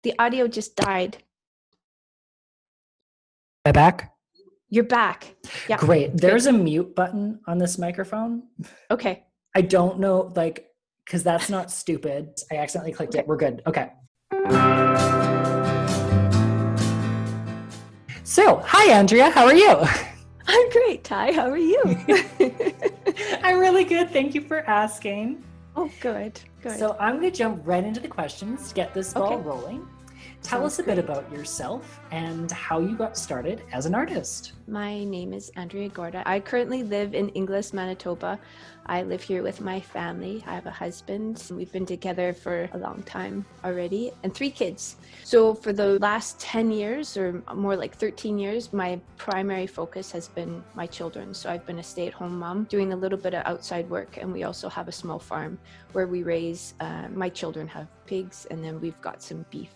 The audio just died. Am I back? You're back. Yeah. Great. There's a mute button on this microphone. Okay. I don't know, because that's not stupid. I accidentally clicked it. We're good. Okay. So, hi, Andrea. How are you? I'm great, Ty. How are you? I'm really good. Thank you for asking. Oh, good. So I'm going to jump right into the questions to get this ball rolling. Tell us a bit about yourself and how you got started as an artist. My name is Andrea Gorda. I currently live in Inglis, Manitoba. I live here with my family. I have a husband. We've been together for a long time already, and 3 kids. So for the last 10 years, or more like 13 years, my primary focus has been my children. So I've been a stay-at-home mom, doing a little bit of outside work, and we also have a small farm where we raise, my children have pigs, and then we've got some beef.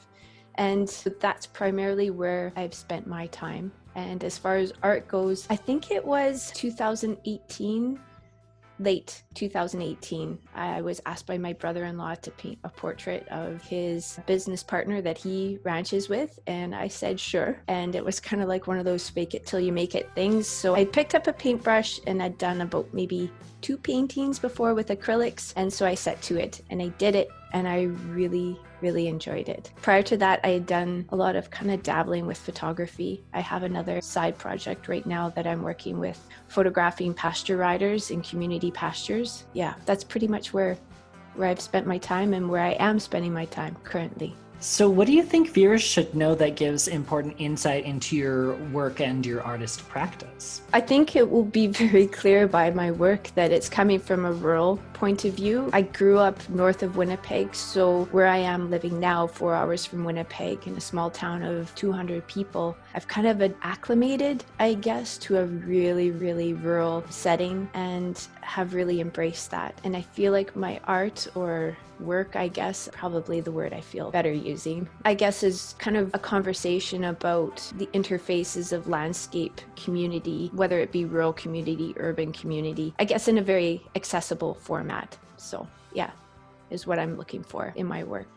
And that's primarily where I've spent my time. And as far as art goes, I think it was 2018, late 2018, I was asked by my brother-in-law to paint a portrait of his business partner that he ranches with, and I said sure. And it was kind of like one of those fake it till you make it things. So I picked up a paintbrush, and I'd done about maybe 2 paintings before with acrylics, and so I set to it and I did it, and I really enjoyed it. Prior to that, I had done a lot of kind of dabbling with photography. I have another side project right now that I'm working with, photographing pasture riders in community pastures. Yeah, that's pretty much where I've spent my time and where I am spending my time currently. So what do you think viewers should know that gives important insight into your work and your artist practice? I think it will be very clear by my work that it's coming from a rural point of view. I grew up north of Winnipeg, so where I am living now, 4 hours from Winnipeg in a small town of 200 people, I've kind of acclimated, I guess, to a really rural setting and have really embraced that. And I feel like my art or work, I guess, probably the word I feel better using, I guess, is kind of a conversation about the interfaces of landscape, community, whether it be rural community, urban community, I guess in a very accessible format. So yeah, is what I'm looking for in my work.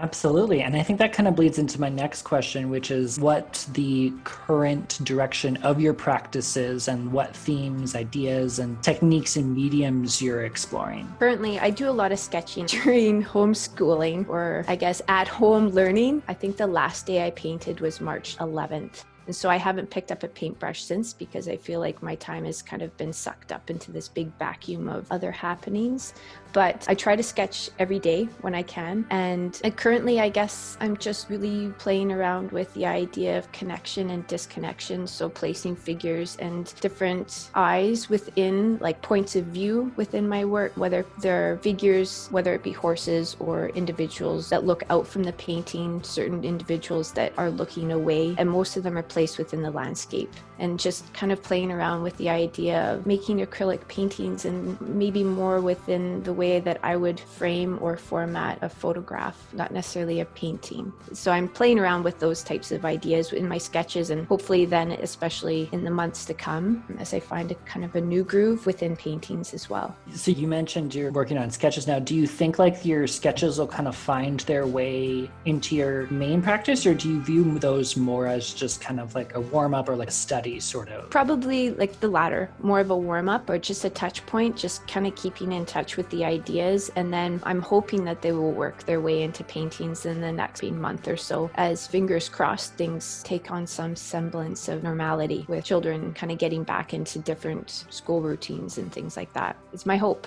Absolutely. And I think that kind of bleeds into my next question, which is what the current direction of your practice is and what themes, ideas, and techniques and mediums you're exploring. Currently, I do a lot of sketching during homeschooling, or I guess at-home learning. I think the last day I painted was March 11th. And so I haven't picked up a paintbrush since, because I feel like my time has kind of been sucked up into this big vacuum of other happenings. But I try to sketch every day when I can. And currently, I guess I'm just really playing around with the idea of connection and disconnection. So placing figures and different eyes within, like points of view within my work, whether they're figures, whether it be horses or individuals that look out from the painting, certain individuals that are looking away, and most of them are placed within the landscape. And just kind of playing around with the idea of making acrylic paintings and maybe more within the way that I would frame or format a photograph, not necessarily a painting. So I'm playing around with those types of ideas in my sketches, and hopefully then, especially in the months to come, as I find a kind of a new groove within paintings as well. So you mentioned you're working on sketches now. Do you think like your sketches will kind of find their way into your main practice, or do you view those more as just kind of like a warm-up or like a study sort of? Probably like the latter, more of a warm-up or just a touch point, just kind of keeping in touch with the ideas. And then I'm hoping that they will work their way into paintings in the next month or so, as fingers crossed things take on some semblance of normality with children kind of getting back into different school routines and things like that. It's my hope.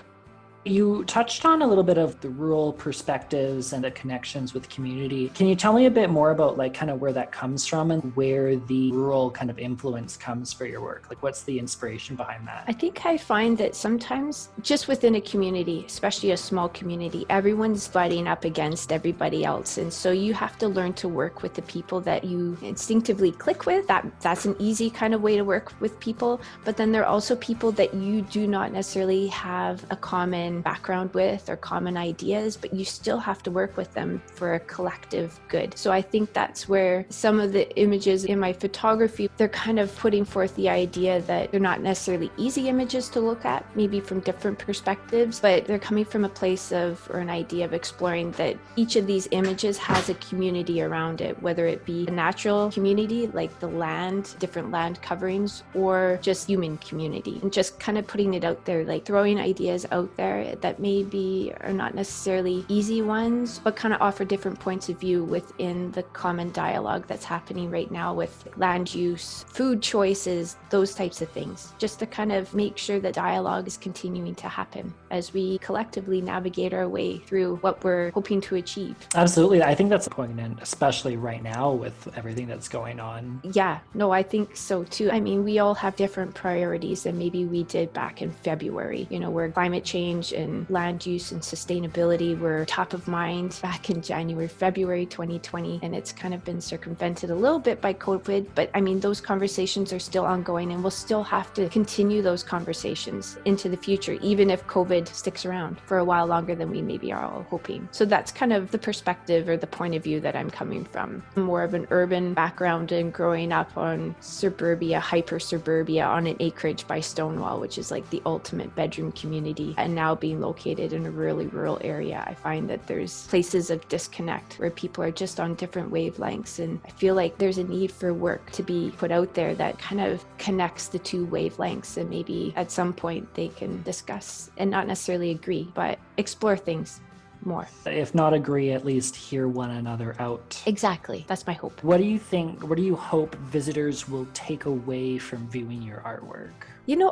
You touched on a little bit of the rural perspectives and the connections with community. Can you tell me a bit more about like kind of where that comes from and where the rural kind of influence comes for your work? Like what's the inspiration behind that? I think I find that sometimes just within a community, especially a small community, everyone's fighting up against everybody else. And so you have to learn to work with the people that you instinctively click with. That's an easy kind of way to work with people. But then there are also people that you do not necessarily have a common common background with or common ideas, but you still have to work with them for a collective good. So I think that's where some of the images in my photography, they're kind of putting forth the idea that they're not necessarily easy images to look at, maybe from different perspectives, but they're coming from a place of, or an idea of exploring that each of these images has a community around it, whether it be a natural community like the land, different land coverings, or just human community. And just kind of putting it out there, like throwing ideas out there that maybe are not necessarily easy ones, but kind of offer different points of view within the common dialogue that's happening right now with land use, food choices, those types of things, just to kind of make sure that dialogue is continuing to happen as we collectively navigate our way through what we're hoping to achieve. Absolutely. I think that's poignant, especially right now with everything that's going on. Yeah, no, I think so too. I mean, we all have different priorities than maybe we did back in February, where climate change and land use and sustainability were top of mind back in January, February 2020. And it's kind of been circumvented a little bit by COVID. But I mean, those conversations are still ongoing, and we'll still have to continue those conversations into the future, even if COVID sticks around for a while longer than we maybe are all hoping. So that's kind of the perspective or the point of view that I'm coming from. More of an urban background and growing up on suburbia, hyper suburbia on an acreage by Stonewall, which is like the ultimate bedroom community. And now being located in a really rural area, I find that there's places of disconnect where people are just on different wavelengths. And I feel like there's a need for work to be put out there that kind of connects the two wavelengths, and maybe at some point they can discuss and not necessarily agree, but explore things more. If not agree, at least hear one another out. Exactly. That's my hope. What do you hope visitors will take away from viewing your artwork?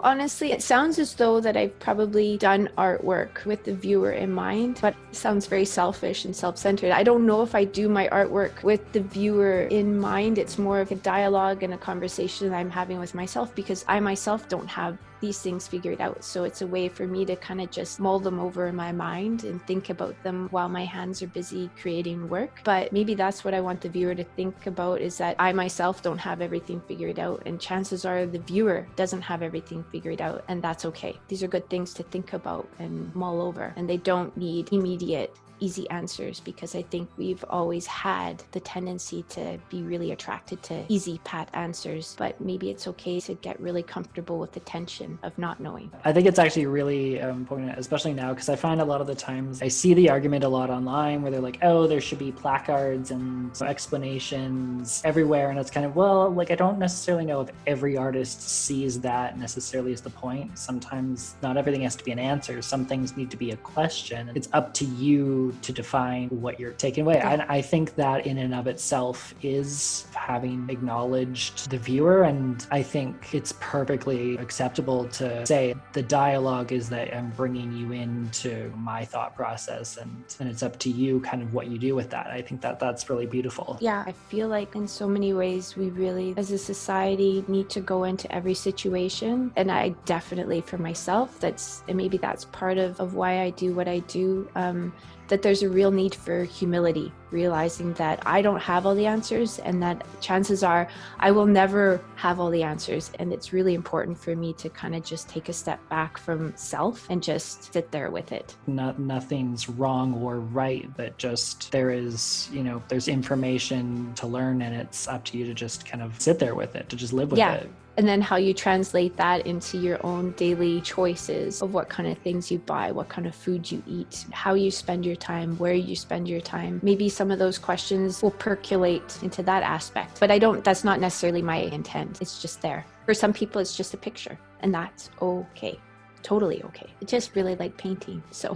Honestly, it sounds as though that I've probably done artwork with the viewer in mind, but it sounds very selfish and self-centered. I don't know if I do my artwork with the viewer in mind. It's more of a dialogue and a conversation that I'm having with myself, because I myself don't have these things figured out. So it's a way for me to kind of just mull them over in my mind and think about them while my hands are busy creating work. But maybe that's what I want the viewer to think about, is that I myself don't have everything figured out, and chances are the viewer doesn't have everything figured out, and that's okay. These are good things to think about and mull over, and they don't need immediate easy answers, because I think we've always had the tendency to be really attracted to easy pat answers, but maybe it's okay to get really comfortable with the tension of not knowing. I think it's actually really important, especially now, because I find a lot of the times I see the argument a lot online where they're like, oh, there should be placards and explanations everywhere, and it's kind of, well, like, I don't necessarily know if every artist sees that necessarily is the point. Sometimes not everything has to be an answer. Some things need to be a question. It's up to you to define what you're taking away. And I think that in and of itself is having acknowledged the viewer. And I think it's perfectly acceptable to say the dialogue is that I'm bringing you into my thought process, and it's up to you kind of what you do with that. I think that that's really beautiful. Yeah, I feel like in so many ways we really, as a society, need to go into every situation. And I definitely, for myself, and maybe that's part of why I do what I do, that there's a real need for humility, realizing that I don't have all the answers, and that chances are I will never have all the answers. And it's really important for me to kind of just take a step back from self and just sit there with it. Nothing's wrong or right, but just there's information to learn, and it's up to you to just kind of sit there with it, to just live with it. And then how you translate that into your own daily choices of what kind of things you buy, what kind of food you eat, how you spend your time, where you spend your time. Maybe some of those questions will percolate into that aspect, but that's not necessarily my intent. It's just there. For some people, it's just a picture, and that's okay. Totally okay. I just really like painting, so.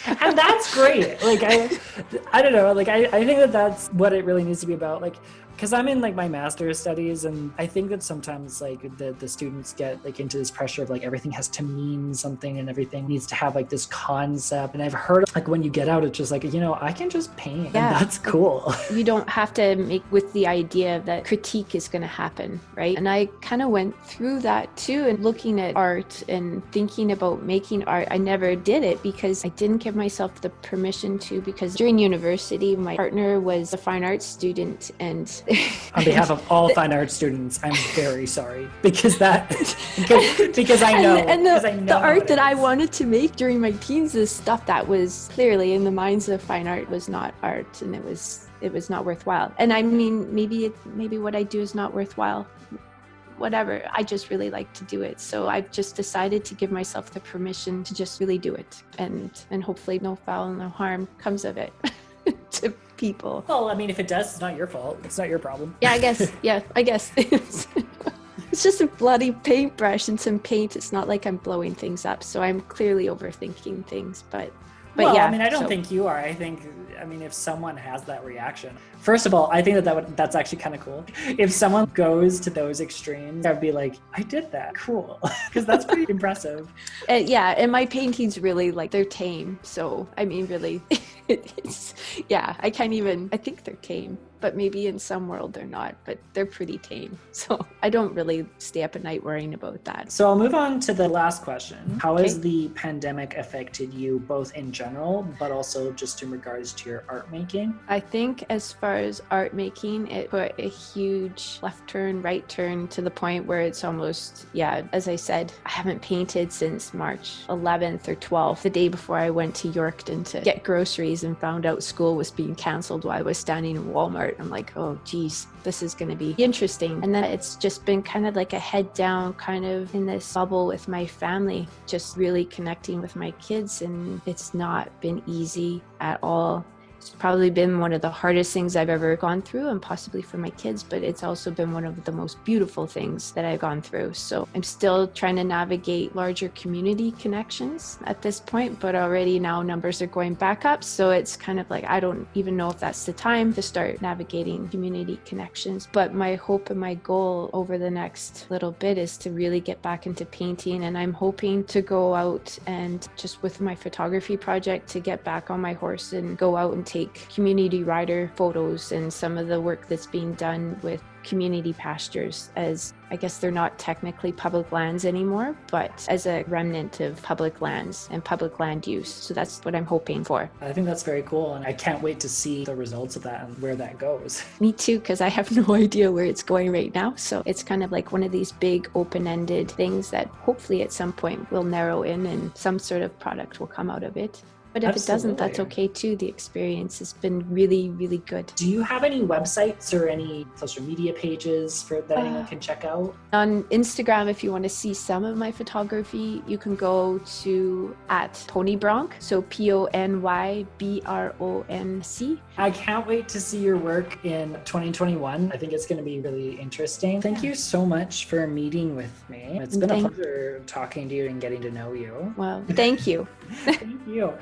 And that's great. Like, I don't know, like, I think that that's what it really needs to be about. Like, because I'm in like my master's studies, and I think that sometimes like the students get like into this pressure of like everything has to mean something and everything needs to have like this concept. And I've heard like when you get out, it's just like, I can just paint, and that's cool. You don't have to make with the idea that critique is going to happen, right? And I kind of went through that too, and looking at art and thinking about making art. I never did it because I didn't give myself the permission to, because during university, my partner was a fine arts student, and On behalf of all fine art students, I'm very sorry because I know the art that I wanted to make during my teens is stuff that was clearly in the minds of fine art was not art, and it was not worthwhile. And I mean, maybe what I do is not worthwhile. Whatever, I just really like to do it. So I've just decided to give myself the permission to just really do it, and hopefully no foul, no harm comes of it to people. Well, I mean, if it does, it's not your fault. It's not your problem. Yeah, I guess. It's just a bloody paintbrush and some paint. It's not like I'm blowing things up. So I'm clearly overthinking things, but well, yeah. I mean, I don't think you are. I mean, if someone has that reaction, first of all, I think that's actually kind of cool. If someone goes to those extremes, I'd be like, I did that. Cool. Because that's pretty impressive. Yeah. And my paintings really, like, they're tame. So, I mean, really, I think they're tame. But maybe in some world they're not, but they're pretty tame. So I don't really stay up at night worrying about that. So I'll move on to the last question. How has the pandemic affected you both in general, but also just in regards to your art making? I think as far as art making, it put a huge left turn, right turn to the point where it's almost, as I said, I haven't painted since March 11th or 12th, the day before I went to Yorkton to get groceries and found out school was being canceled while I was standing in Walmart. I'm like, oh geez, this is going to be interesting. And then it's just been kind of like a head down, kind of in this bubble with my family, just really connecting with my kids. And it's not been easy at all. It's probably been one of the hardest things I've ever gone through, and possibly for my kids, but it's also been one of the most beautiful things that I've gone through. So I'm still trying to navigate larger community connections at this point, but already now numbers are going back up. So it's kind of like, I don't even know if that's the time to start navigating community connections. But my hope and my goal over the next little bit is to really get back into painting. And I'm hoping to go out and just with my photography project to get back on my horse and go out and take community rider photos and some of the work that's being done with community pastures, as I guess they're not technically public lands anymore, but as a remnant of public lands and public land use. So that's what I'm hoping for. I think that's very cool, and I can't wait to see the results of that and where that goes. Me too, because I have no idea where it's going right now. So it's kind of like one of these big open-ended things that hopefully at some point will narrow in and some sort of product will come out of it. But if it doesn't, that's okay too. The experience has been really, really good. Do you have any websites or any social media pages that anyone can check out? On Instagram, if you want to see some of my photography, you can go to @PonyBronc, so PonyBronc. I can't wait to see your work in 2021. I think it's going to be really interesting. Thank you so much for meeting with me. It's been a pleasure talking to you and getting to know you. Well, thank you. Thank you.